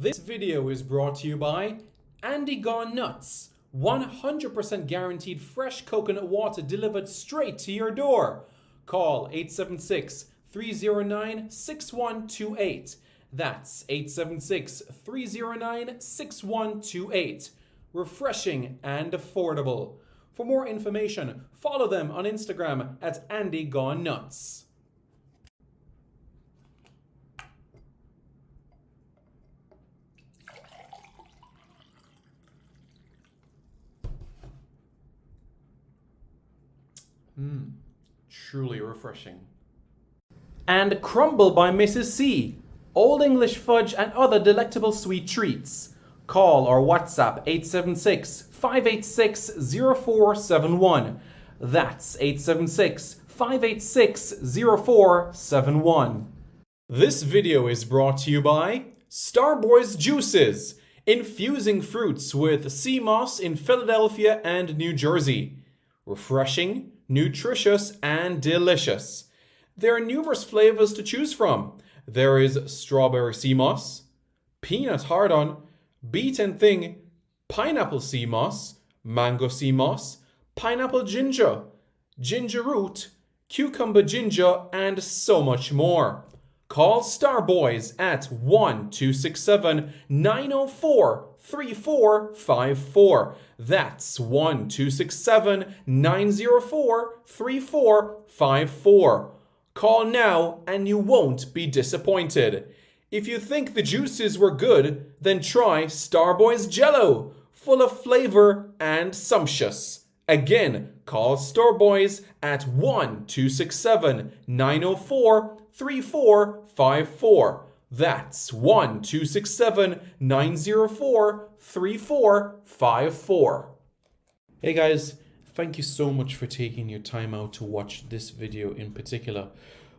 This video is brought to you by Andy Gone Nuts. 100% guaranteed fresh coconut water delivered straight to your door. Call 876-309-6128. That's 876-309-6128. Refreshing and affordable. For more information, follow them on Instagram at Andy Gone Nuts. Truly refreshing. And Crumble by Mrs. C. Old English fudge and other delectable sweet treats. Call or WhatsApp 876-586-0471. That's 876-586-0471. This video is brought to you by Starboy's Juices, infusing fruits with sea moss in Philadelphia and New Jersey. Refreshing, nutritious, and delicious. There are numerous flavors to choose from. There is strawberry sea moss, peanut hard-on, beaten thing, pineapple sea moss, mango sea moss, pineapple ginger, ginger root, cucumber ginger, and so much more. Call Starboys at 1-267-904-3454. That's 1-267-904-3454. Call now and you won't be disappointed. If you think the juices were good, then try Starboys Jello, full of flavor and sumptuous. Again, call Starboys at 1-267-904-3454. That's 1-267-904-3454. Hey guys, thank you so much for taking your time out to watch this video in particular.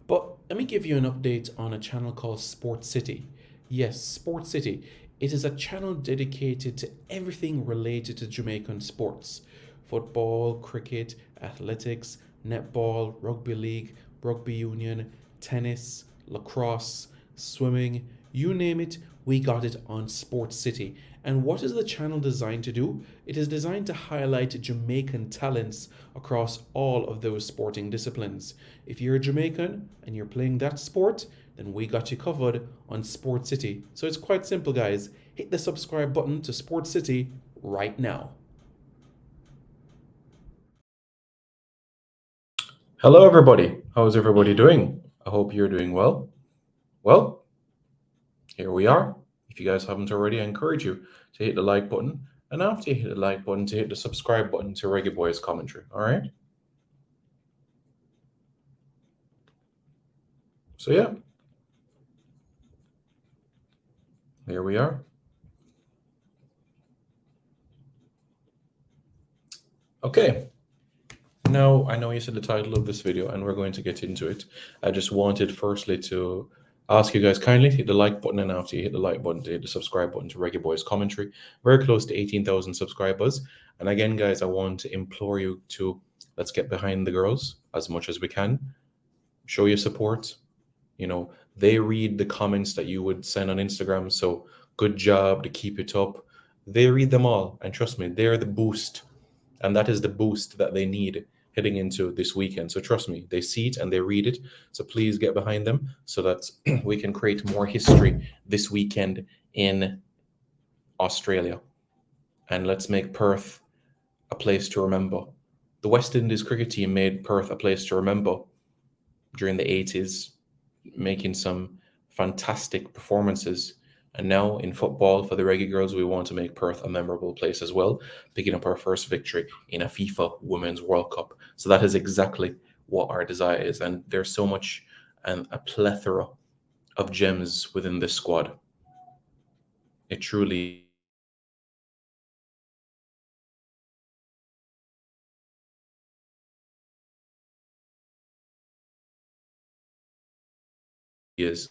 But let me give you an update on a channel called Sport City. Yes, Sport City. It is a channel dedicated to everything related to Jamaican sports. Football, cricket, athletics, netball, rugby league, rugby union, tennis, lacrosse, swimming, you name it, we got it on Sport City. And what is the channel designed to do? It is designed to highlight Jamaican talents across all of those sporting disciplines. If you're a Jamaican and you're playing that sport, then we got you covered on Sport City. So it's quite simple, guys. Hit the subscribe button to Sport City right now. Hello everybody, how's everybody doing? I hope you're doing well. Well, here we are. If you guys haven't already, I encourage you to hit the like button, and after you hit the like button, to hit the subscribe button to Reggae Boys Commentary, all right? So yeah, here we are. Okay. Now, I know you said the title of this video, and we're going to get into it. I just wanted firstly to ask you guys kindly to hit the like button, and after you hit the like button, to hit the subscribe button to Reggae Boys Commentary. Very close to 18,000 subscribers. And again, guys, I want to implore you to let's get behind the girls as much as we can. Show your support. You know, they read the comments that you would send on Instagram, so good job to keep it up. They read them all, and trust me, they're the boost. And that is the boost that they need heading into this weekend. So trust me, they see it and they read it. So please get behind them so that we can create more history this weekend in Australia. And let's make Perth a place to remember. The West Indies cricket team made Perth a place to remember during the 80s, making some fantastic performances. And now in football, for the Reggae girls, we want to make Perth a memorable place as well, picking up our first victory in a FIFA Women's World Cup. So that is exactly what our desire is. And there's so much and a plethora of gems within this squad. It truly is.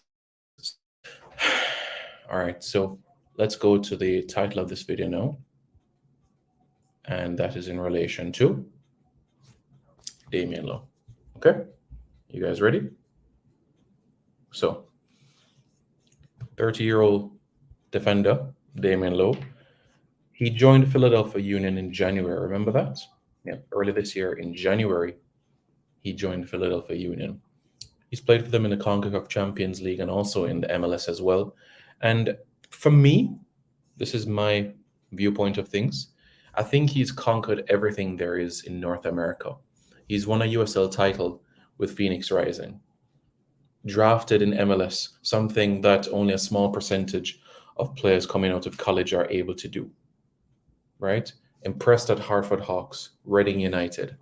All right, so let's go to the title of this video now. And that is in relation to Damian Lowe. Okay, you guys ready? So, 30-year-old defender, Damian Lowe. He joined Philadelphia Union in January. Remember that? Yeah, early this year in January, he joined Philadelphia Union. He's played for them in the CONCACAF Champions League and also in the MLS as well. And for me, this is my viewpoint of things. I think he's conquered everything there is in North America. He's won a USL title with Phoenix Rising, drafted in MLS, something that only a small percentage of players coming out of college are able to do, right? Impressed at Hartford Hawks, Reading United,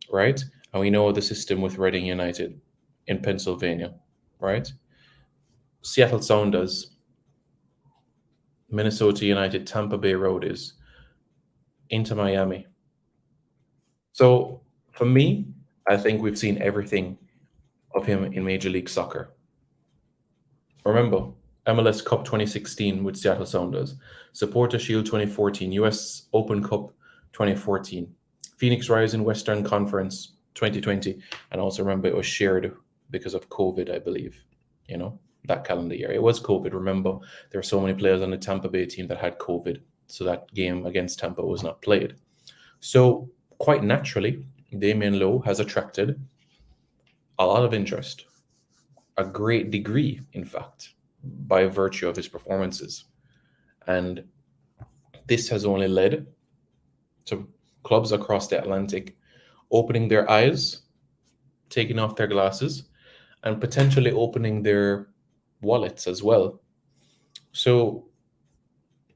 right? And we know the system with Reading United in Pennsylvania, right? Seattle Sounders, Minnesota United, Tampa Bay Roadies, Inter Miami. So for me, I think we've seen everything of him in Major League Soccer. Remember, MLS Cup 2016 with Seattle Sounders, Supporter Shield 2014, US Open Cup 2014, Phoenix Rising Western Conference 2020, and also remember it was shared because of COVID, I believe, that calendar year. It was COVID. Remember, there are so many players on the Tampa Bay team that had COVID, so that game against Tampa was not played. So quite naturally, Damian Lowe has attracted a lot of interest, a great degree, in fact, by virtue of his performances. And this has only led to clubs across the Atlantic opening their eyes, taking off their glasses, and potentially opening their wallets as well. So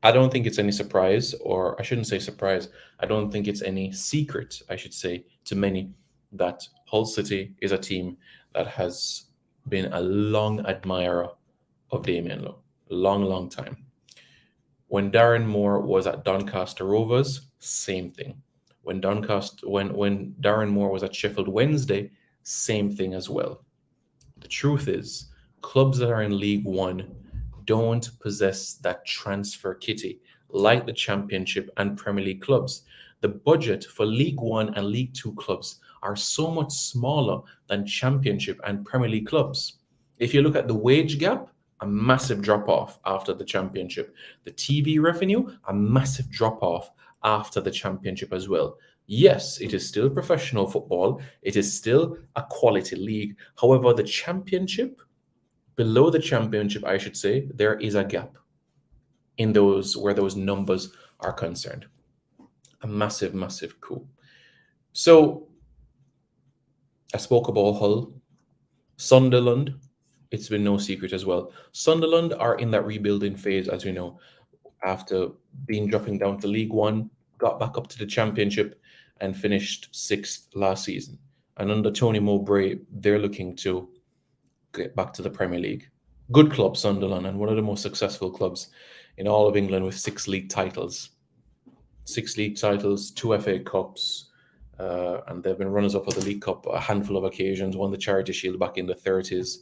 I don't think it's any surprise, or I shouldn't say surprise, I don't think it's any secret, I should say, to many that Hull City is a team that has been a long admirer of Damian Lowe. Long, long time. When Darren Moore was at Doncaster Rovers, same thing. When Darren Moore was at Sheffield Wednesday, same thing as well. The truth is, clubs that are in League One don't possess that transfer kitty like the Championship and Premier League clubs. The budget for League One and League Two clubs are so much smaller than Championship and Premier League clubs. If you look at the wage gap, a massive drop off after the Championship. The TV revenue, a massive drop off after the Championship as well. Yes, it is still professional football. It is still a quality league. However, the Championship, below the Championship, I should say, there is a gap in those where those numbers are concerned. A massive, massive coup. So I spoke about Hull. Sunderland, it's been no secret as well. Sunderland are in that rebuilding phase, as we know, after dropping down to League One, got back up to the Championship, and finished sixth last season. And under Tony Mowbray, they're looking to get back to the Premier League. Good club, Sunderland, and one of the most successful clubs in all of England with 6 league titles. 6 league titles, 2 FA Cups, and they've been runners-up of the League Cup a handful of occasions, won the Charity Shield back in the 30s,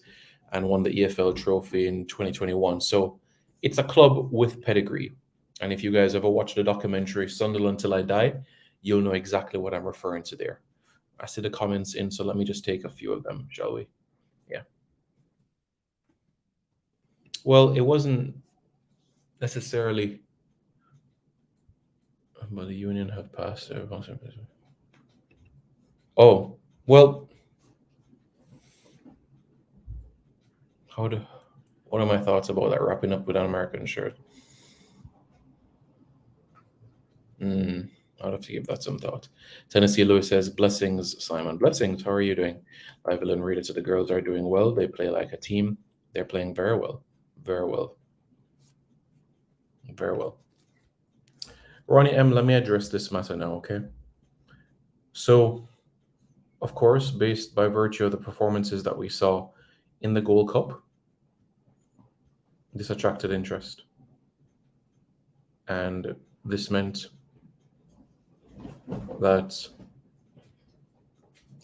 and won the EFL Trophy in 2021. So it's a club with pedigree. And if you guys ever watched the documentary Sunderland Till I Die, you'll know exactly what I'm referring to there. I see the comments in, so let me just take a few of them, shall we? Yeah. Well, it wasn't necessarily, but the union have passed. Oh, well, what are my thoughts about that wrapping up with an American shirt? I'd have to give that some thought. Tennessee Lewis says, blessings, Simon. Blessings, how are you doing? Ivan read it to the girls are doing well. They play like a team. They're playing very well. Very well. Very well. Ronnie M, let me address this matter now, okay? So, of course, based by virtue of the performances that we saw in the Gold Cup, this attracted interest. And this meant that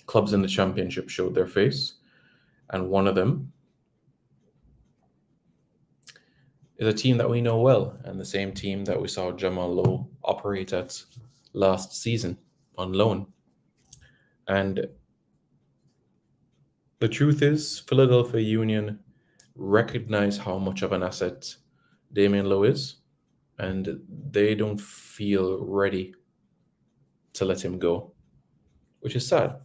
clubs in the Championship showed their face, and one of them is a team that we know well, and the same team that we saw Jamal Lowe operate at last season on loan. And the truth is, Philadelphia Union recognize how much of an asset Damian Lowe is, and they don't feel ready to let him go, which is sad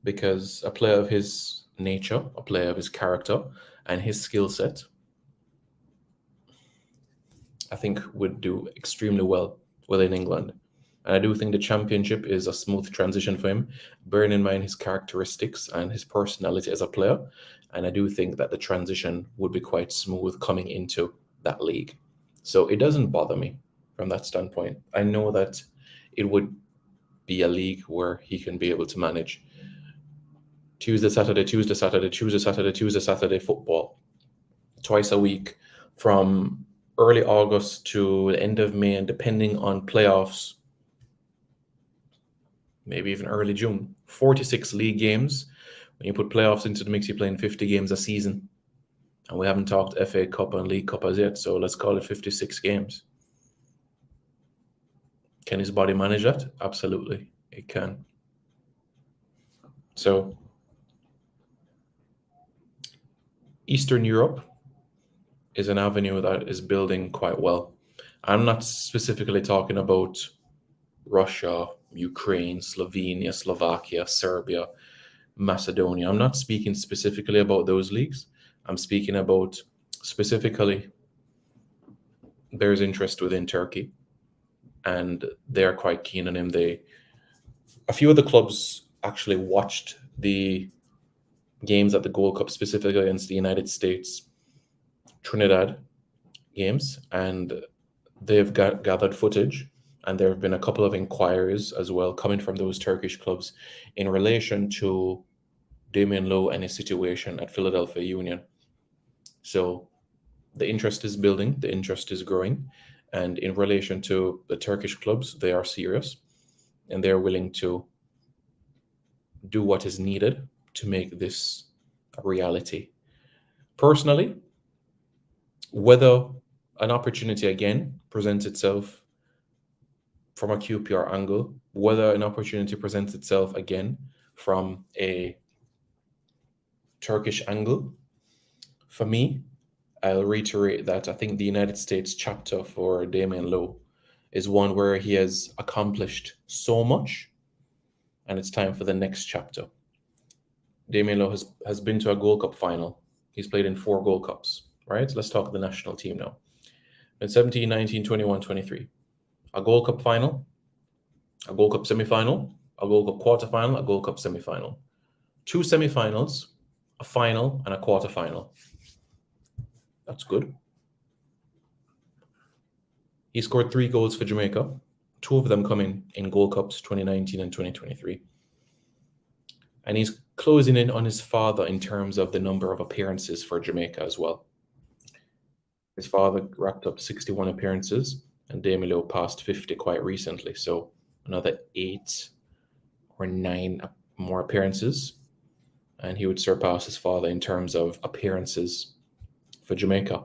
because a player of his nature, a player of his character, and his skill set, I think would do extremely well within England. And I do think the championship is a smooth transition for him, bearing in mind his characteristics and his personality as a player. And I do think that the transition would be quite smooth coming into that league. So it doesn't bother me from that standpoint. I know that it would be a league where he can be able to manage Tuesday, Saturday, Tuesday, Saturday, Tuesday, Saturday, Tuesday, Saturday football twice a week from early August to the end of May, and depending on playoffs, maybe even early June. 46 league games. When you put playoffs into the mix, you're playing 50 games a season. And we haven't talked FA Cup and League Cup as yet, so let's call it 56 games. Can his body manage that? Absolutely, it can. So, Eastern Europe is an avenue that is building quite well. I'm not specifically talking about Russia, Ukraine, Slovenia, Slovakia, Serbia, Macedonia. I'm not speaking specifically about those leagues. I'm speaking about specifically there's interest within Turkey, and they're quite keen on him. A few of the clubs actually watched the games at the Gold Cup, specifically against the United States, Trinidad games, and they've gathered footage. And there have been a couple of inquiries as well coming from those Turkish clubs in relation to Damian Lowe and his situation at Philadelphia Union. So the interest is building, the interest is growing. And in relation to the Turkish clubs, they are serious and they're willing to do what is needed to make this a reality. Personally, whether an opportunity again presents itself from a QPR angle, whether an opportunity presents itself again from a Turkish angle, for me, I'll reiterate that I think the United States chapter for Damian Lowe is one where he has accomplished so much, and it's time for the next chapter. Damian Lowe has been to a Gold Cup final. He's played in 4 Gold Cups, right? Let's talk the national team now. In 17, 19, 21, 23. A Gold Cup final, a Gold Cup semi-final, a Gold Cup quarter-final, a Gold Cup semi-final. 2 semi-finals, a final, and a quarter-final. That's good. He scored 3 goals for Jamaica, 2 of them coming in Gold Cups 2019 and 2023. And he's closing in on his father in terms of the number of appearances for Jamaica as well. His father racked up 61 appearances, and Damian Lowe passed 50 quite recently. So another 8 or 9 more appearances, and he would surpass his father in terms of appearances for Jamaica.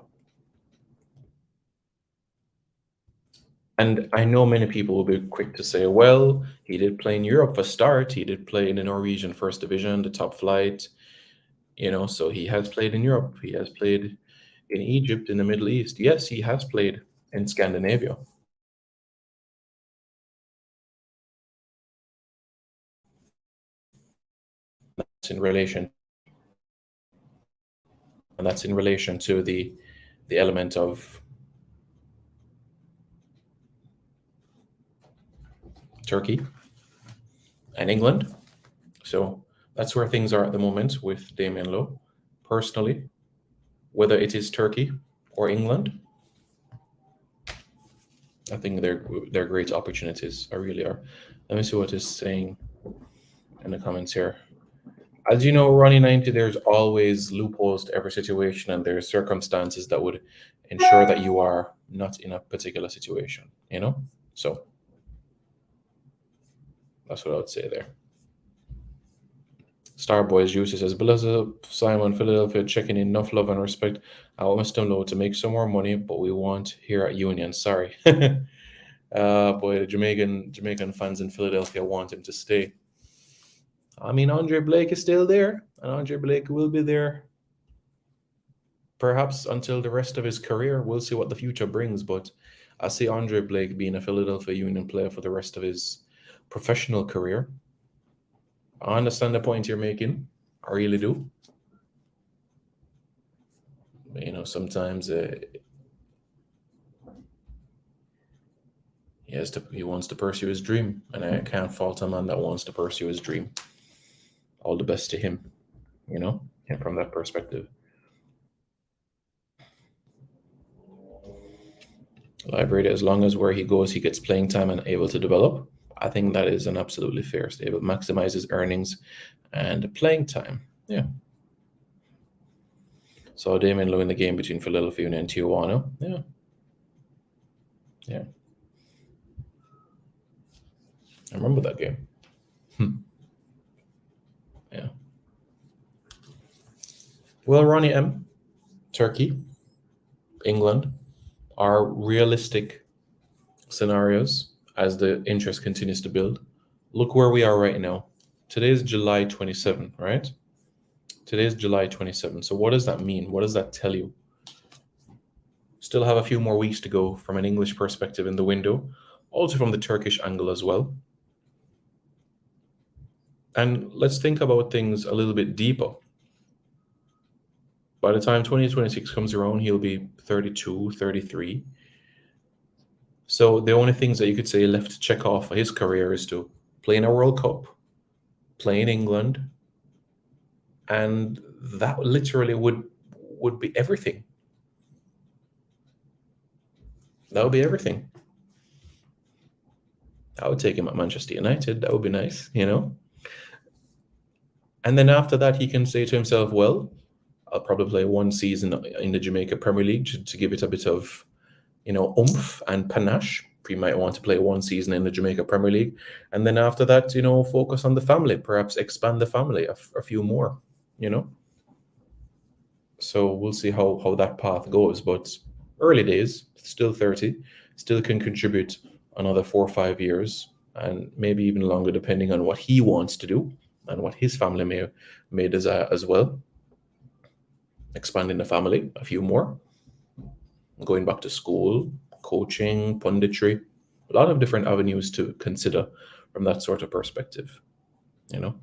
And I know many people will be quick to say, well, he did play in Europe for start. He did play in the Norwegian First Division, the top flight, so he has played in Europe. He has played in Egypt, in the Middle East. Yes, he has played in Scandinavia. That's in relation to the element of Turkey and England. So that's where things are at the moment with Damian Lowe. Personally, whether it is Turkey or England, I think they're great opportunities. I really are. Let me see what is saying in the comments here. As you know, Ronnie 90, there's always loopholes to every situation, and there's circumstances that would ensure that you are not in a particular situation, So that's what I would say there. Starboy's Juicy says, Beleza, Simon, Philadelphia, checking in, enough love and respect. I want Mr. Lowe to make some more money, but we want here at Union. Sorry. Boy, the Jamaican fans in Philadelphia want him to stay. I mean, Andre Blake is still there, and Andre Blake will be there perhaps until the rest of his career. We'll see what the future brings, but I see Andre Blake being a Philadelphia Union player for the rest of his professional career. I understand the point you're making. I really do. You know, sometimes he wants to pursue his dream, and I can't fault a man that wants to pursue his dream. All the best to him, you know, and from that perspective. Library, as long as where he goes, he gets playing time and able to develop. I think that is an absolutely fair statement. Maximize his earnings and playing time. Yeah. So Damian Lowe in the game between Philadelphia and Tijuana. Yeah. Yeah. I remember that game. Yeah. Well, Ronnie M, Turkey, England are realistic scenarios as the interest continues to build. Look where we are right now. Today is July 27, right? Today is July 27. So what does that mean? What does that tell you? Still have a few more weeks to go from an English perspective in the window, also from the Turkish angle as well. And let's think about things a little bit deeper. By the time 2026 comes around, he'll be 32, 33. So the only things that you could say left to check off for his career is to play in a World Cup, play in England, and that literally would be everything. That would be everything. I would take him at Manchester United. That would be nice, you know? And then after that, he can say to himself, well, I'll probably play one season in the Jamaica Premier League to give it a bit of, you know, oomph and panache. He might want to play one season in the Jamaica Premier League. And then after that, you know, focus on the family, perhaps expand the family a few more, you know? So we'll see how that path goes. But early days, still 30, still can contribute another 4 or 5 years, and maybe even longer, depending on what he wants to do and what his family may desire as well. Expanding the family a few more, going back to school, coaching, punditry, a lot of different avenues to consider from that sort of perspective, you know?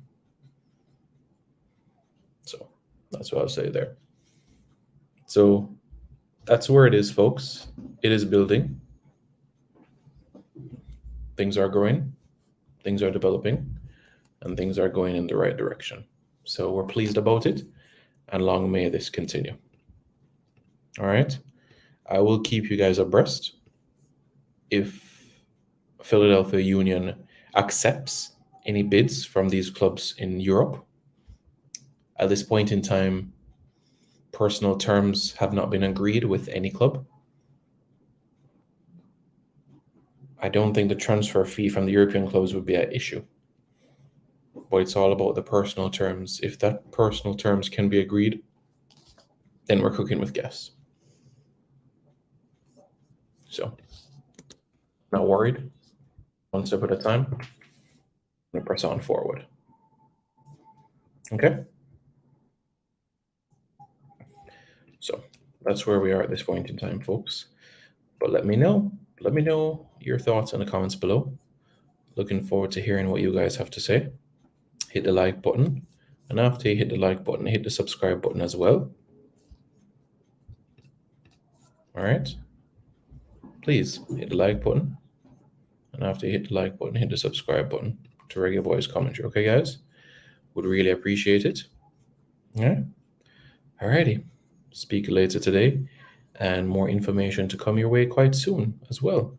So that's what I'll say there. So that's where it is, folks. It is building. Things are growing, things are developing, and things are going in the right direction. So we're pleased about it, and long may this continue. All right. I will keep you guys abreast if Philadelphia Union accepts any bids from these clubs in Europe. At this point in time, personal terms have not been agreed with any club. I don't think the transfer fee from the European clubs would be an issue. But it's all about the personal terms. If that personal terms can be agreed, then we're cooking with gas. So, not worried. One step at a time. I'm gonna press on forward. Okay. So that's where we are at this point in time, folks. But let me know. Let me know your thoughts in the comments below. Looking forward to hearing what you guys have to say. Hit the like button. And after you hit the like button, hit the subscribe button as well. All right. Please hit the like button. And after you hit the like button, hit the subscribe button to Reggae Boys Commentary. Okay, guys? Would really appreciate it. Yeah. Alrighty. Speak later today. And more information to come your way quite soon as well.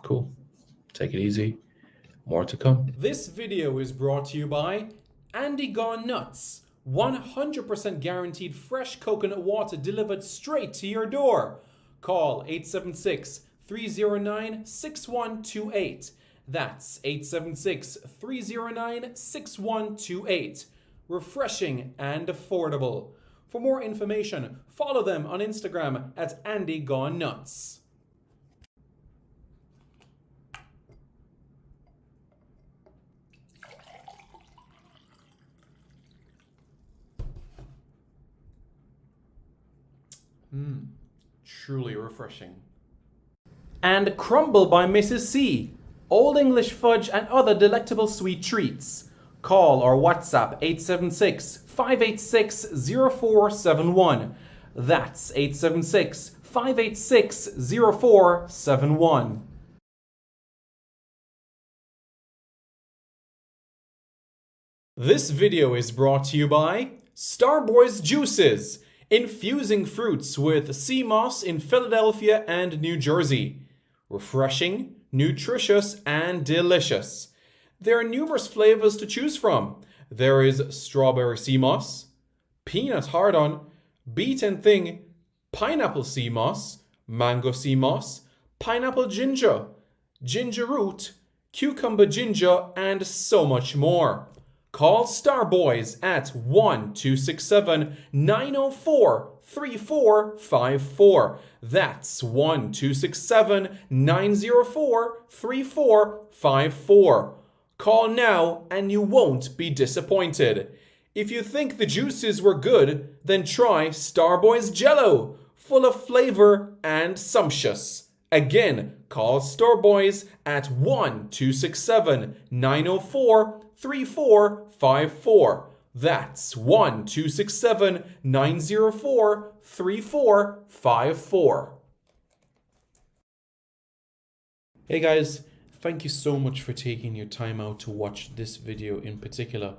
Cool. Take it easy. More to come. This video is brought to you by Andy Gone Nuts. 100% guaranteed fresh coconut water delivered straight to your door. Call 876-309-6128. That's 876-309-6128. Refreshing and affordable. For more information, follow them on Instagram at Andy Gone Nuts. Truly refreshing. And Crumble by Mrs. C. Old English fudge and other delectable sweet treats. Call or WhatsApp 876-586-0471. That's 876-586-0471. This video is brought to you by Starboy's Juices, infusing fruits with sea moss in Philadelphia and New Jersey. Refreshing, nutritious, and delicious. There are numerous flavors to choose from. There is strawberry sea moss, peanut hard-on, beaten thing, pineapple sea moss, mango sea moss, pineapple ginger, ginger root, cucumber ginger, and so much more. Call Starboys at 1-267-904-3454. That's 1-267-904-3454. Call now and you won't be disappointed. If you think the juices were good, then try Starboy's Jello, full of flavor and sumptuous. Again, call Starboys at 1-267-904-3454. That's 1-267-904-3454. Hey guys, thank you so much for taking your time out to watch this video in particular.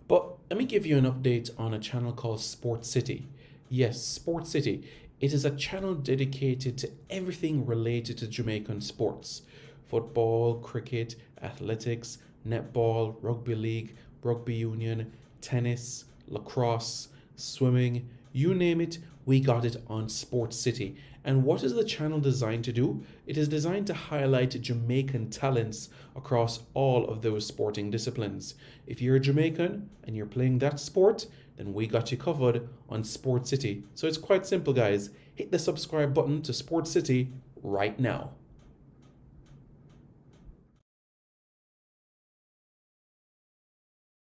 But let me give you an update on a channel called Sport City. Yes, Sport City. It is a channel dedicated to everything related to Jamaican sports. Football, cricket, athletics, netball, rugby league, rugby union, tennis, lacrosse, swimming, you name it, we got it on Sport City. And what is the channel designed to do? It is designed to highlight Jamaican talents across all of those sporting disciplines. If you're a Jamaican and you're playing that sport, then we got you covered on Sport City. So it's quite simple, guys. Hit the subscribe button to Sport City right now.